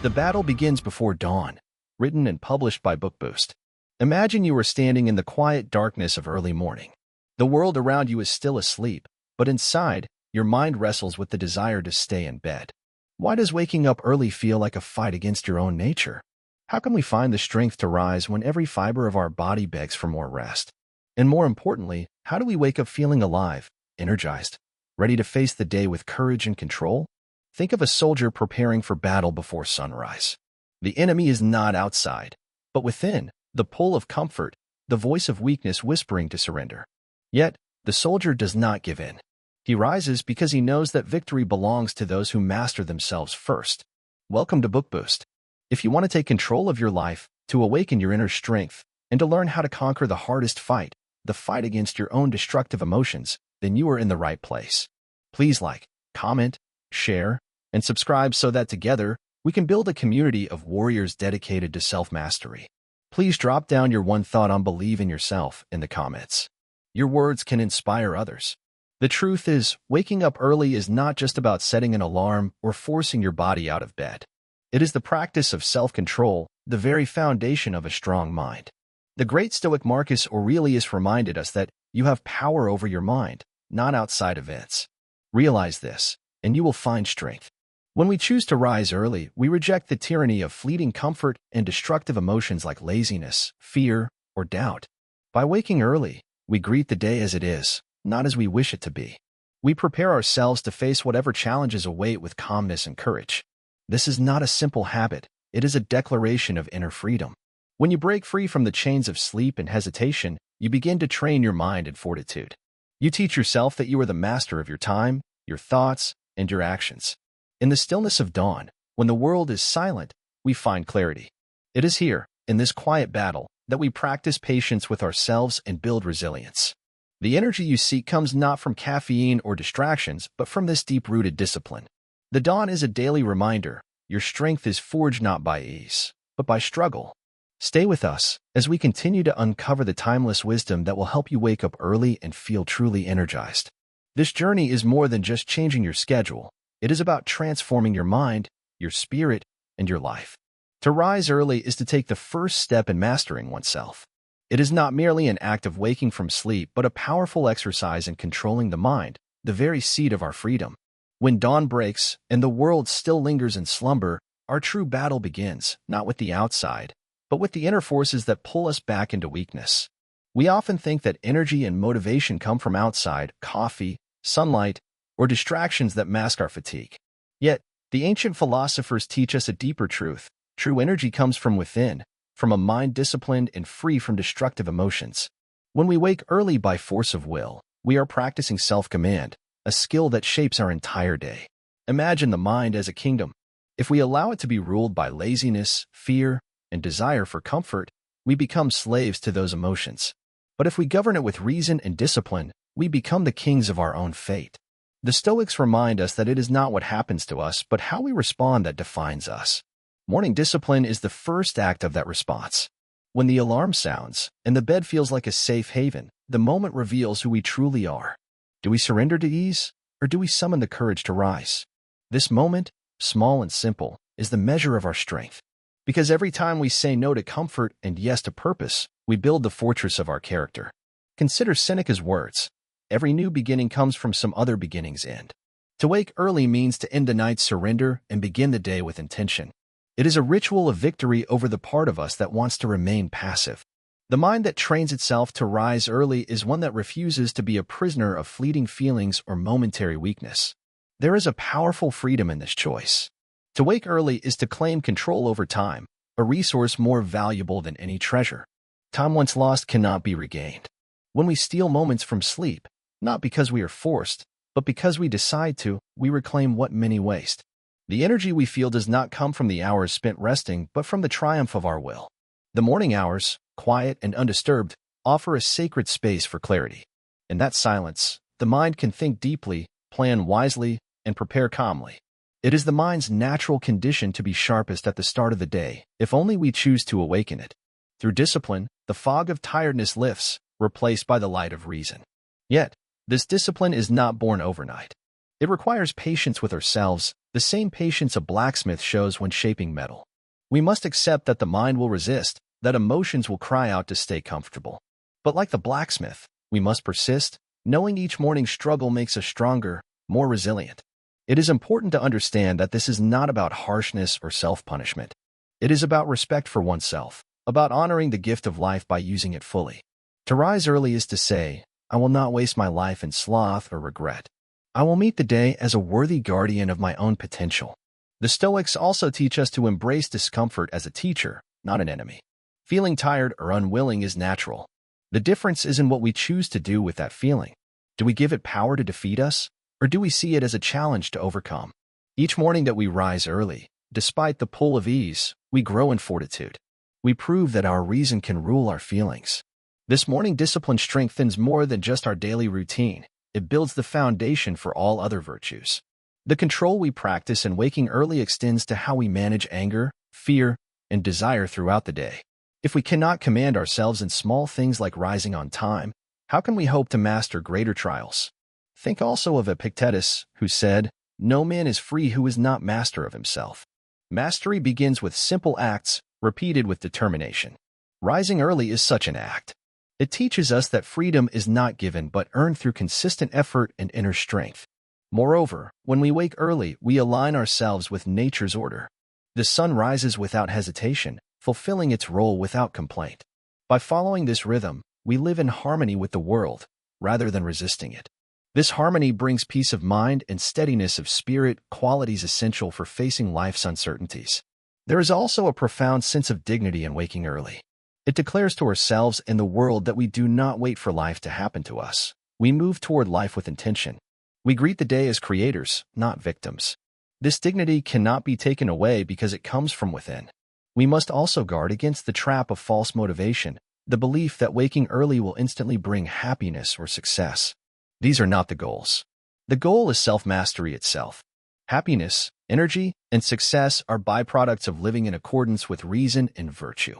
The battle begins before dawn, written and published by BookBoost. Imagine you are standing in the quiet darkness of early morning. The world around you is still asleep, but inside, your mind wrestles with the desire to stay in bed. Why does waking up early feel like a fight against your own nature? How can we find the strength to rise when every fiber of our body begs for more rest? And more importantly, how do we wake up feeling alive, energized, ready to face the day with courage and control? Think of a soldier preparing for battle before sunrise. The enemy is not outside, but within, the pull of comfort, the voice of weakness whispering to surrender. Yet, the soldier does not give in. He rises because he knows that victory belongs to those who master themselves first. Welcome to BookBoost. If you want to take control of your life, to awaken your inner strength, and to learn how to conquer the hardest fight, the fight against your own destructive emotions, then you are in the right place. Please like, comment, share, and subscribe so that together, we can build a community of warriors dedicated to self-mastery. Please drop down your one thought on believe in yourself in the comments. Your words can inspire others. The truth is, waking up early is not just about setting an alarm or forcing your body out of bed. It is the practice of self-control, the very foundation of a strong mind. The great Stoic Marcus Aurelius reminded us that you have power over your mind, not outside events. Realize this, and you will find strength. When we choose to rise early, we reject the tyranny of fleeting comfort and destructive emotions like laziness, fear, or doubt. By waking early, we greet the day as it is, not as we wish it to be. We prepare ourselves to face whatever challenges await with calmness and courage. This is not a simple habit, it is a declaration of inner freedom. When you break free from the chains of sleep and hesitation, you begin to train your mind and fortitude. You teach yourself that you are the master of your time, your thoughts, and your actions. In the stillness of dawn, when the world is silent, we find clarity. It is here, in this quiet battle, that we practice patience with ourselves and build resilience. The energy you seek comes not from caffeine or distractions, but from this deep-rooted discipline. The dawn is a daily reminder, your strength is forged not by ease, but by struggle. Stay with us as we continue to uncover the timeless wisdom that will help you wake up early and feel truly energized. This journey is more than just changing your schedule. It is about transforming your mind, your spirit, and your life. To rise early is to take the first step in mastering oneself. It is not merely an act of waking from sleep, but a powerful exercise in controlling the mind, the very seat of our freedom. When dawn breaks and the world still lingers in slumber, our true battle begins, not with the outside, but with the inner forces that pull us back into weakness. We often think that energy and motivation come from outside, coffee, sunlight, or distractions that mask our fatigue. Yet, the ancient philosophers teach us a deeper truth. True energy comes from within, from a mind disciplined and free from destructive emotions. When we wake early by force of will, we are practicing self-command, a skill that shapes our entire day. Imagine the mind as a kingdom. If we allow it to be ruled by laziness, fear, and desire for comfort, we become slaves to those emotions. But if we govern it with reason and discipline, we become the kings of our own fate. The Stoics remind us that it is not what happens to us, but how we respond that defines us. Morning discipline is the first act of that response. When the alarm sounds, and the bed feels like a safe haven, the moment reveals who we truly are. Do we surrender to ease, or do we summon the courage to rise? This moment, small and simple, is the measure of our strength. Because every time we say no to comfort and yes to purpose, we build the fortress of our character. Consider Seneca's words. Every new beginning comes from some other beginning's end. To wake early means to end the night's surrender and begin the day with intention. It is a ritual of victory over the part of us that wants to remain passive. The mind that trains itself to rise early is one that refuses to be a prisoner of fleeting feelings or momentary weakness. There is a powerful freedom in this choice. To wake early is to claim control over time, a resource more valuable than any treasure. Time once lost cannot be regained. When we steal moments from sleep, not because we are forced, but because we decide to, we reclaim what many waste. The energy we feel does not come from the hours spent resting, but from the triumph of our will. The morning hours, quiet and undisturbed, offer a sacred space for clarity. In that silence, the mind can think deeply, plan wisely, and prepare calmly. It is the mind's natural condition to be sharpest at the start of the day, if only we choose to awaken it. Through discipline, the fog of tiredness lifts, replaced by the light of reason. Yet, this discipline is not born overnight. It requires patience with ourselves, the same patience a blacksmith shows when shaping metal. We must accept that the mind will resist, that emotions will cry out to stay comfortable. But like the blacksmith, we must persist, knowing each morning's struggle makes us stronger, more resilient. It is important to understand that this is not about harshness or self-punishment. It is about respect for oneself, about honoring the gift of life by using it fully. To rise early is to say, I will not waste my life in sloth or regret. I will meet the day as a worthy guardian of my own potential. The Stoics also teach us to embrace discomfort as a teacher, not an enemy. Feeling tired or unwilling is natural. The difference is in what we choose to do with that feeling. Do we give it power to defeat us, or do we see it as a challenge to overcome? Each morning that we rise early, despite the pull of ease, we grow in fortitude. We prove that our reason can rule our feelings. This morning discipline strengthens more than just our daily routine. It builds the foundation for all other virtues. The control we practice in waking early extends to how we manage anger, fear, and desire throughout the day. If we cannot command ourselves in small things like rising on time, how can we hope to master greater trials? Think also of Epictetus, who said, "No man is free who is not master of himself." Mastery begins with simple acts, repeated with determination. Rising early is such an act. It teaches us that freedom is not given but earned through consistent effort and inner strength. Moreover, when we wake early, we align ourselves with nature's order. The sun rises without hesitation, fulfilling its role without complaint. By following this rhythm, we live in harmony with the world, rather than resisting it. This harmony brings peace of mind and steadiness of spirit, qualities essential for facing life's uncertainties. There is also a profound sense of dignity in waking early. It declares to ourselves and the world that we do not wait for life to happen to us. We move toward life with intention. We greet the day as creators, not victims. This dignity cannot be taken away because it comes from within. We must also guard against the trap of false motivation, the belief that waking early will instantly bring happiness or success. These are not the goals. The goal is self-mastery itself. Happiness, energy, and success are byproducts of living in accordance with reason and virtue.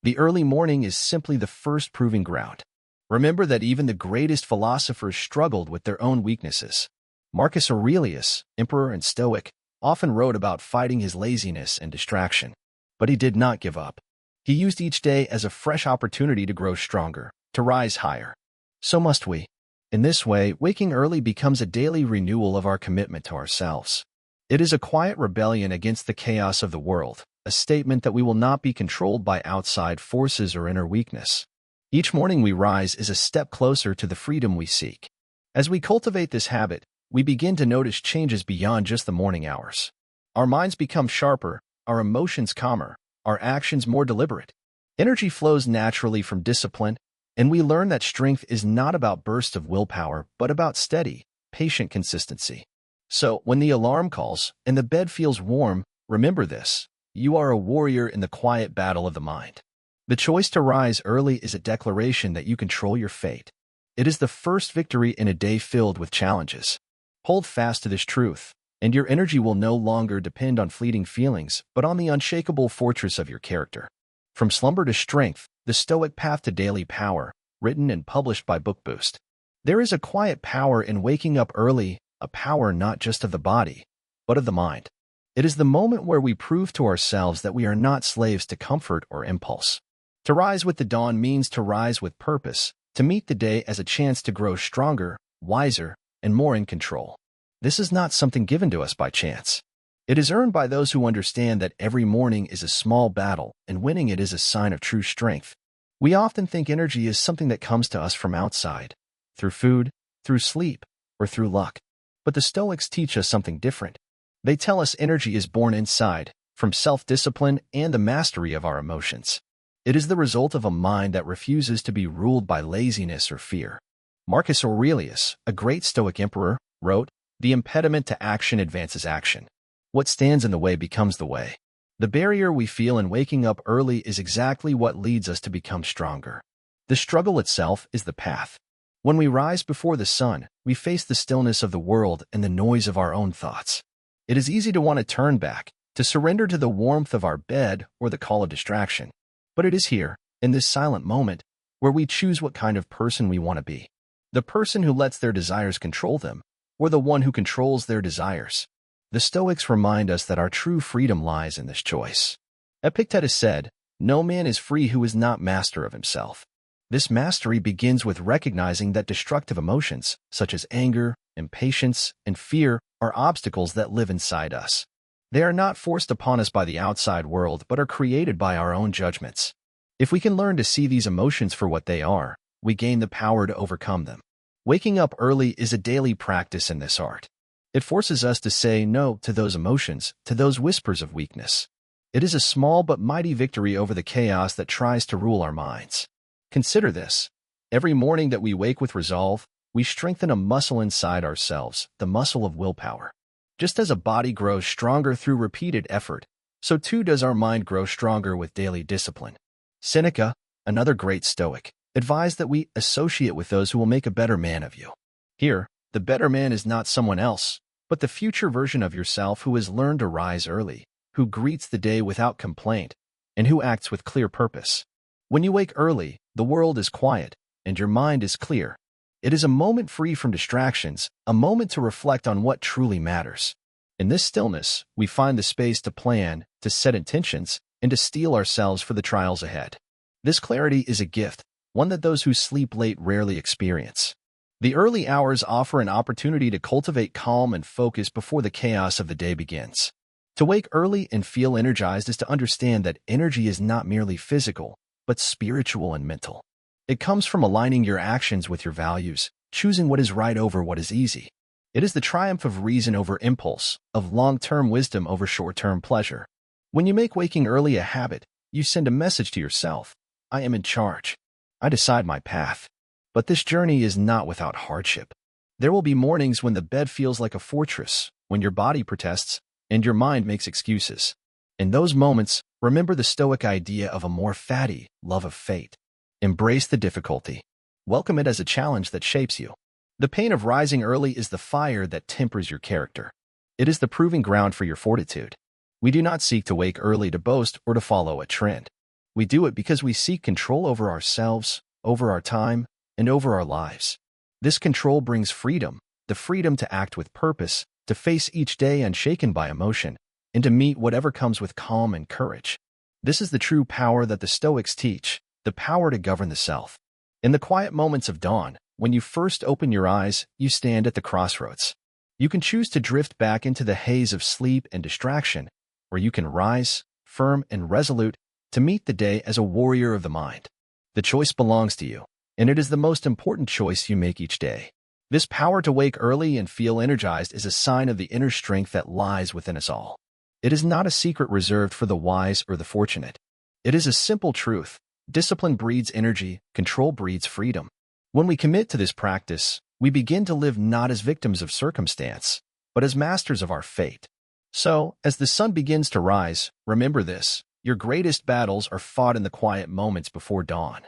The early morning is simply the first proving ground. Remember that even the greatest philosophers struggled with their own weaknesses. Marcus Aurelius, emperor and Stoic, often wrote about fighting his laziness and distraction. But he did not give up. He used each day as a fresh opportunity to grow stronger, to rise higher. So must we. In this way, waking early becomes a daily renewal of our commitment to ourselves. It is a quiet rebellion against the chaos of the world, a statement that we will not be controlled by outside forces or inner weakness. Each morning we rise is a step closer to the freedom we seek. As we cultivate this habit, we begin to notice changes beyond just the morning hours. Our minds become sharper, our emotions calmer, our actions more deliberate. Energy flows naturally from discipline, and we learn that strength is not about bursts of willpower, but about steady, patient consistency. So, when the alarm calls and the bed feels warm, remember this: you are a warrior in the quiet battle of the mind. The choice to rise early is a declaration that you control your fate. It is the first victory in a day filled with challenges. Hold fast to this truth, and your energy will no longer depend on fleeting feelings, but on the unshakable fortress of your character. From Slumber to Strength, The Stoic Path to Daily Power, written and published by BookBoost. There is a quiet power in waking up early, a power not just of the body, but of the mind. It is the moment where we prove to ourselves that we are not slaves to comfort or impulse. To rise with the dawn means to rise with purpose, to meet the day as a chance to grow stronger, wiser, and more in control. This is not something given to us by chance. It is earned by those who understand that every morning is a small battle, and winning it is a sign of true strength. We often think energy is something that comes to us from outside, through food, through sleep, or through luck. But the Stoics teach us something different. They tell us energy is born inside, from self-discipline and the mastery of our emotions. It is the result of a mind that refuses to be ruled by laziness or fear. Marcus Aurelius, a great Stoic emperor, wrote, "The impediment to action advances action. What stands in the way becomes the way." The barrier we feel in waking up early is exactly what leads us to become stronger. The struggle itself is the path. When we rise before the sun, we face the stillness of the world and the noise of our own thoughts. It is easy to want to turn back, to surrender to the warmth of our bed or the call of distraction. But it is here, in this silent moment, where we choose what kind of person we want to be. The person who lets their desires control them, or the one who controls their desires? The Stoics remind us that our true freedom lies in this choice. Epictetus said, "No man is free who is not master of himself." This mastery begins with recognizing that destructive emotions, such as anger, impatience, and fear, are obstacles that live inside us. They are not forced upon us by the outside world, but are created by our own judgments. If we can learn to see these emotions for what they are, we gain the power to overcome them. Waking up early is a daily practice in this art. It forces us to say no to those emotions, to those whispers of weakness. It is a small but mighty victory over the chaos that tries to rule our minds. Consider this. Every morning that we wake with resolve, we strengthen a muscle inside ourselves, the muscle of willpower. Just as a body grows stronger through repeated effort, so too does our mind grow stronger with daily discipline. Seneca, another great Stoic, advised that we associate with those who will make a better man of you. Here, the better man is not someone else, but the future version of yourself who has learned to rise early, who greets the day without complaint, and who acts with clear purpose. When you wake early, the world is quiet, and your mind is clear. It is a moment free from distractions, a moment to reflect on what truly matters. In this stillness, we find the space to plan, to set intentions, and to steel ourselves for the trials ahead. This clarity is a gift, one that those who sleep late rarely experience. The early hours offer an opportunity to cultivate calm and focus before the chaos of the day begins. To wake early and feel energized is to understand that energy is not merely physical, but spiritual and mental. It comes from aligning your actions with your values, choosing what is right over what is easy. It is the triumph of reason over impulse, of long-term wisdom over short-term pleasure. When you make waking early a habit, you send a message to yourself: I am in charge. I decide my path. But this journey is not without hardship. There will be mornings when the bed feels like a fortress, when your body protests, and your mind makes excuses. In those moments, remember the Stoic idea of a more fatty love of fate. Embrace the difficulty. Welcome it as a challenge that shapes you. The pain of rising early is the fire that tempers your character. It is the proving ground for your fortitude. We do not seek to wake early to boast or to follow a trend. We do it because we seek control over ourselves, over our time, and over our lives. This control brings freedom, the freedom to act with purpose, to face each day unshaken by emotion, and to meet whatever comes with calm and courage. This is the true power that the Stoics teach, the power to govern the self. In the quiet moments of dawn, when you first open your eyes, you stand at the crossroads. You can choose to drift back into the haze of sleep and distraction, or you can rise, firm and resolute, to meet the day as a warrior of the mind. The choice belongs to you, and it is the most important choice you make each day. This power to wake early and feel energized is a sign of the inner strength that lies within us all. It is not a secret reserved for the wise or the fortunate. It is a simple truth. Discipline breeds energy, control breeds freedom. When we commit to this practice, we begin to live not as victims of circumstance, but as masters of our fate. So, as the sun begins to rise, remember this: your greatest battles are fought in the quiet moments before dawn.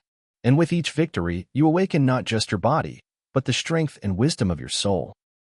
And with each victory, you awaken not just your body, but the strength and wisdom of your soul.